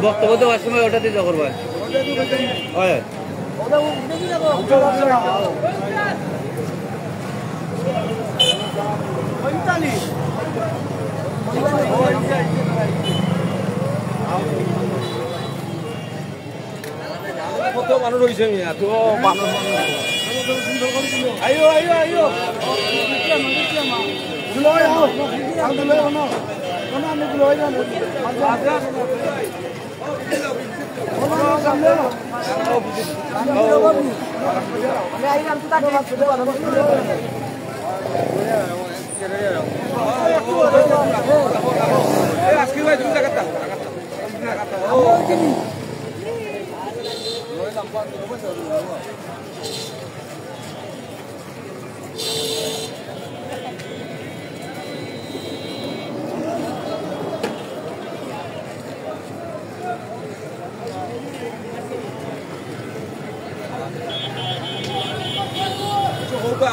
বক্তব্য দেওয়ার সময় ওটা দিতে করবেন। কত মানুষ হয়েছে এত মানুষ আইও আইও আইও আজকে ভাই তুমি জায়গাটা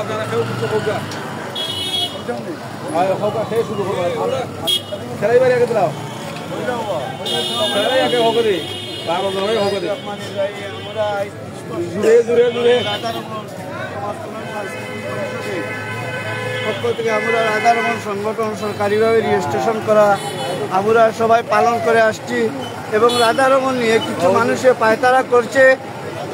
আপনারা কেউ কিছু হোকা হোকা খেয়ে শুরু করবো খেলাই বাড়ি আগে দিলাও খেলাই আগে হোক দি বারো জনে হোক দি জুড়ে জুড়ে জুড়ে পক্ষ থেকে আমরা রাধারমন সংগঠন সরকারিভাবে রেজিস্ট্রেশন করা আমরা সবাই পালন করে আসছি এবং রাধারমন নিয়ে কিছু মানুষে পায়তারা করছে।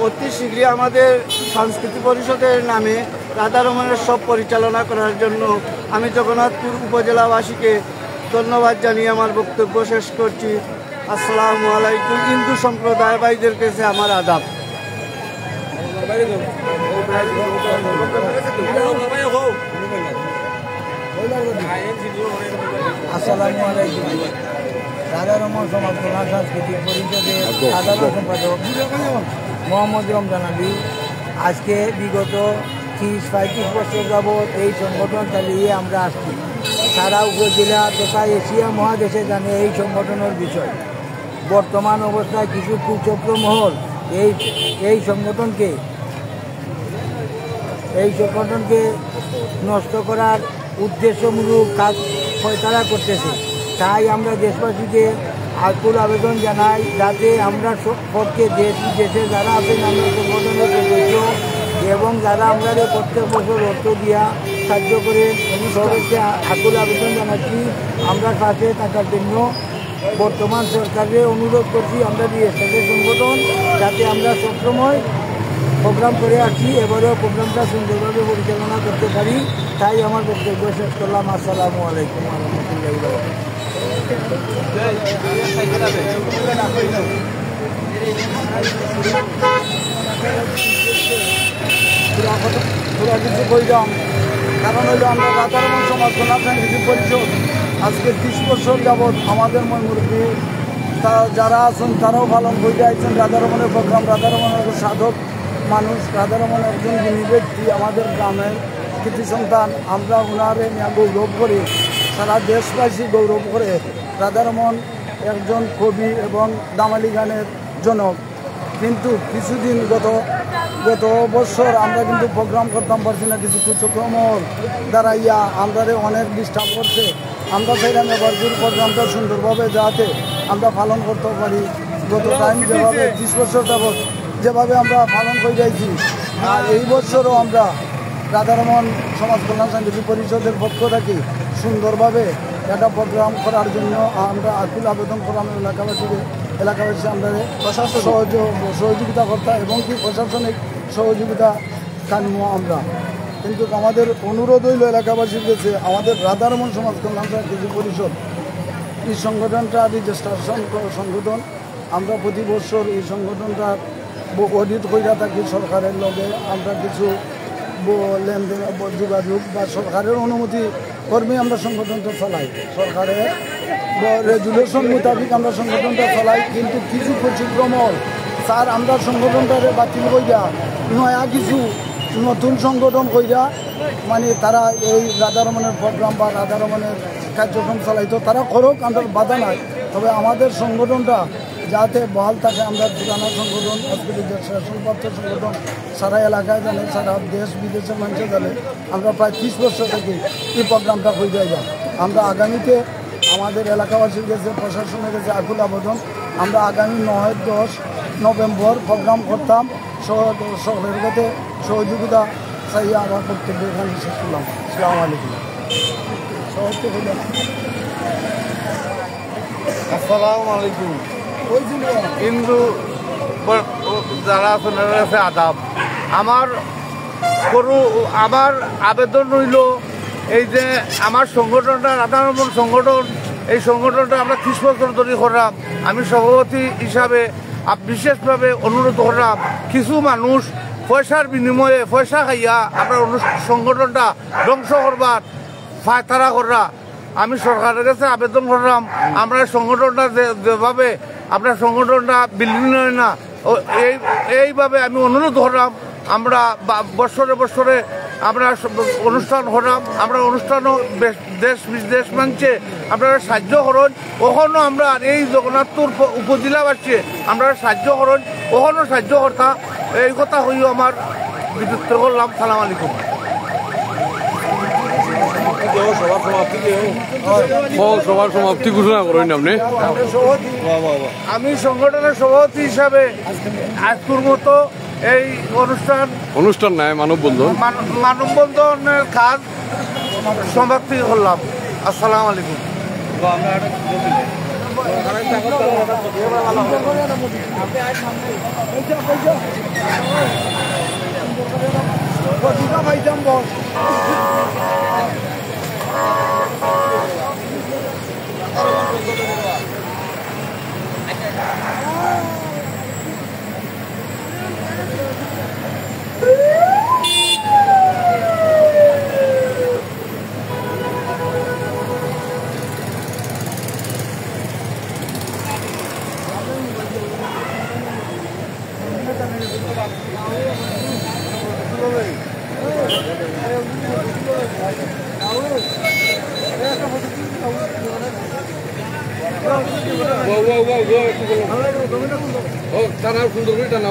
অতি শীঘ্রই আমাদের সাংস্কৃতিক পরিষদের নামে রাধারমনের সব পরিচালনা করার জন্য আমি জগন্নাথপুর উপজেলাবাসীকে ধন্যবাদ জানিয়ে আমার বক্তব্য শেষ করছি। আসসালামু আলাইকুম। হিন্দু সম্প্রদায় ভাইদের কাছে আমার আদাব। আসসালামু আলাইকুম। রাধারমন সমাজ কল্যাণ সাংস্কৃতিক পরিষদের সাধারণ সম্পাদক মোহাম্মদ রমজান আলী আজকে বিগত 30-35 বছর যাবৎ এই সংগঠন চালিয়ে আমরা আসছি। সারা উপজেলা তথা এশিয়া মহাদেশে জানে এই সংগঠনের বিষয়। বর্তমান অবস্থায় কিছু কুচক্র মহল এই সংগঠনকে নষ্ট করার উদ্দেশ্যমূলক কাজ ফয়সালা করতেছে। তাই আমরা দেশবাসীকে আকুল আবেদন জানাই যাতে আমরা পক্ষে দেশ বিদেশে যারা আছেন আমরা সংগঠনের সদস্য এবং যারা আমরা প্রত্যেক বছর অর্থ দিয়া সাহায্য করে সবাইকে আকুল আবেদন জানাচ্ছি আমরা পাশে থাকার জন্য। বর্তমান সরকারের অনুরোধ করছি আমরা রেজিস্ট্রেশন সংগঠন যাতে আমরা সবসময় প্রোগ্রাম করে আসছি, এবারেও প্রোগ্রামটা সুন্দরভাবে পরিচালনা করতে পারি। তাই আমার বক্তব্য শেষ করলাম। আসসালামু আলাইকুম ওয়া রাহমাতুল্লাহি ওয়া বারাকাতুহু। কিছু কইলাম কারণ হইল আমরা রাধারমন সমাজ কল্যাণ সাংস্কৃতিক পরিষদ আজকে 30 বছর যাবৎ আমাদের মুরব্বী যারা আছেন তারাও পালন করে আছেন রাধারমনের প্রোগ্রাম। রাধারমনের সাধক মানুষ, রাধারমন একজন গুণী ব্যক্তি, আমাদের গ্রামের কৃতি সন্তান। আমরা ওনারে নিয়ে গৌরব করি, সারা দেশবাসী গৌরব করে। রাধারমন একজন কবি এবং দামালি গানের জনক। কিন্তু কিছুদিন গত বছর আমরা কিন্তু প্রোগ্রাম করতাম পারছি না, কিছু কুচক্রমর দাঁড়াইয়া আমরা অনেক ডিস্টার্ব করছে। আমরা চাইলাম এবার প্রোগ্রামটা সুন্দরভাবে যাতে আমরা পালন করতে পারি। গত টাইম যেভাবে 30 বছর যাবৎ যেভাবে আমরা পালন করে যাইছি, আর এই বছরও আমরা রাধারমন সমাজ কল্যাণ সাংস্কৃতিক পরিষদের পক্ষ থেকে সুন্দরভাবে একটা প্রোগ্রাম করার জন্য আমরা আকুল আবেদন করলাম এলাকাবাসী আমরা প্রশাসন সহযোগিতা করতাম এবং কি প্রশাসনিক সহযোগিতা কাম্য আমরা। কিন্তু আমাদের অনুরোধ হইল এলাকাবাসীর কাছে আমাদের রাধারমন সমাজ কল্যাণ সাংস্কৃতিক পরিষদ এই সংগঠনটা রেজিস্ট্রেশন সংগঠন। আমরা প্রতি বছর এই সংগঠনটা অডিট কইরা থাকি সরকারের লগে। আমরা কিছু লেনদেন যোগাযোগ বা সরকারের অনুমতি কর্মে আমরা সংগঠনটা চালাই, সরকারের রেজুলেশন মোতাবিক আমরা সংগঠনটা চালাই। কিন্তু কিছু কুচক্রমল স্যার আমরা সংগঠনটারে বাতিল কইরা নয়া কিছু নতুন সংগঠন কইরা মানে তারা এই রাধারমনের প্রোগ্রাম বা রাধারমনের কার্যক্রম চালাইতো, তারা করুক, আমাদের বাধা নাই। তবে আমাদের সংগঠনটা যাতে বহাল থাকে। আমরা পুরানা সংগঠন আজকে শাসনপ্রাপ্ত সংগঠন সারা এলাকায় জানে, সারা দেশ বিদেশের মানুষে জানে। আমরা প্রায় 30 বছর থেকে এই প্রোগ্রামটা হয়ে যায়। আমরা আগামীতে আমাদের এলাকাবাসীর কাছে, প্রশাসনের কাছে আকুল আবেদন, আমরা আগামী 9-10 নভেম্বর প্রোগ্রাম করতাম। সকলের কাছে সহযোগিতা চাই। আমার বক্তব্য এখানে শেষ করলাম। আসসালামু আলাইকুম। আসসালামু আলাইকুম। হিন্দু যারা আছেন এদের কাছে আদাব। আমার আবেদন রইল এই যে আমার সংগঠনটা রাধা রমন সংগঠন, এই সংগঠনটা আমরা 30 বছর ধরে করলাম। আমি সভাপতি হিসাবে বিশেষভাবে অনুরোধ করলাম, কিছু মানুষ পয়সার বিনিময়ে পয়সা খাইয়া আমরা সংগঠনটা ধ্বংস করবার ফায়তারা করা। আমি সরকারের কাছে আবেদন করলাম, আমরা সংগঠনটা যেভাবে আমরা সংগঠনটা বিলীন হয় না, এইভাবে আমি অনুরোধ করলাম। আমরা বছরে বছরে আমরা অনুষ্ঠান করলাম, আমরা অনুষ্ঠানও দেশ বিদেশ মানছে আপনারা সাহায্য করুন। ওখানেও আমরা এই জগন্নাথপুর উপজেলাবাসী আমরা সাহায্য করুন, ওখানেও সাহায্য করতাম। এই কথা হইও আমার বিদ্যুৎ করলাম। সালাম আলাইকুম। সবার সমাপ্তি ঘোষণা করেন আপনি। আমি সংগঠনের সভাপতি হিসাবে আজকের মতো এই অনুষ্ঠান নাই মানববন্ধনের কাজ সমাপ্তি করলাম। আসসালামু আলাইকুম। সুন্দর করে টানা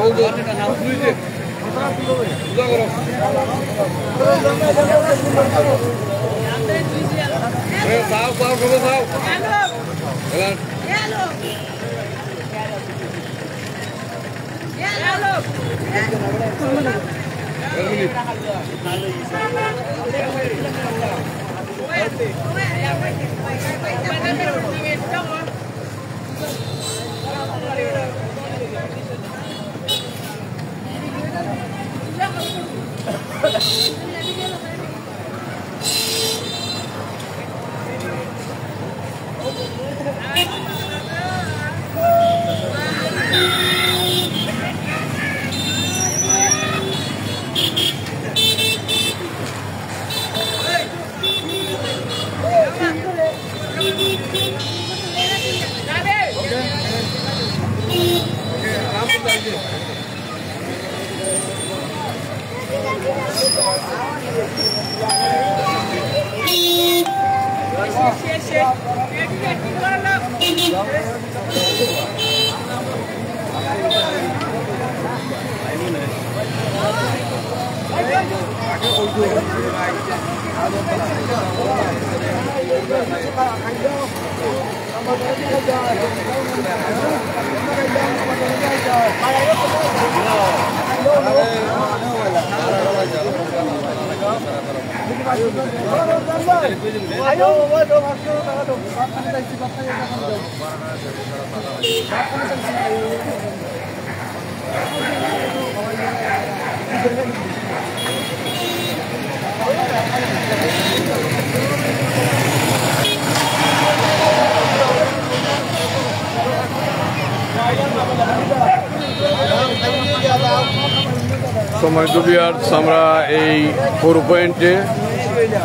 সম্মানিত ভিউয়ার্স, আমরা এই 4 পয়েন্টে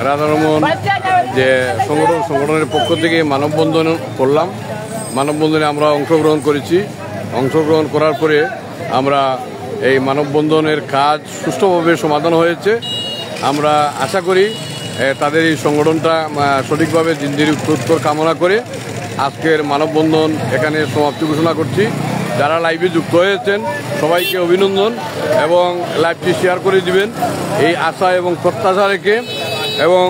রাধা রমন যে সংগঠনের পক্ষ থেকে মানববন্ধন করলাম। মানববন্ধনে আমরা অংশগ্রহণ করেছি। অংশগ্রহণ করার পরে আমরা এই মানববন্ধনের কাজ সুষ্ঠুভাবে সমাধান হয়েছে। আমরা আশা করি তাদের এই সংগঠনটা সঠিকভাবে জিন্দির উত্তর কামনা করে আজকের মানববন্ধন এখানে সমাপ্তি ঘোষণা করছি। যারা লাইভে যুক্ত হয়েছেন সবাইকে অভিনন্দন এবং লাইভটি শেয়ার করে দিবেন এই আশা এবং প্রত্যাশা রেখে, এবং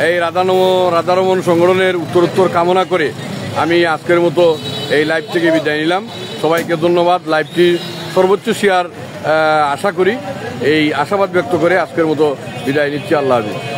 এই রাধারমণ সংগঠনের উত্তরোত্তর কামনা করে আমি আজকের মতো এই লাইভ থেকে বিদায় নিলাম। সবাইকে ধন্যবাদ। লাইভটি সর্বোচ্চ শেয়ার আশা করি, এই আশাবাদ ব্যক্ত করে আজকের মতো বিদায় নিচ্ছি। আল্লাহ হাফেজ।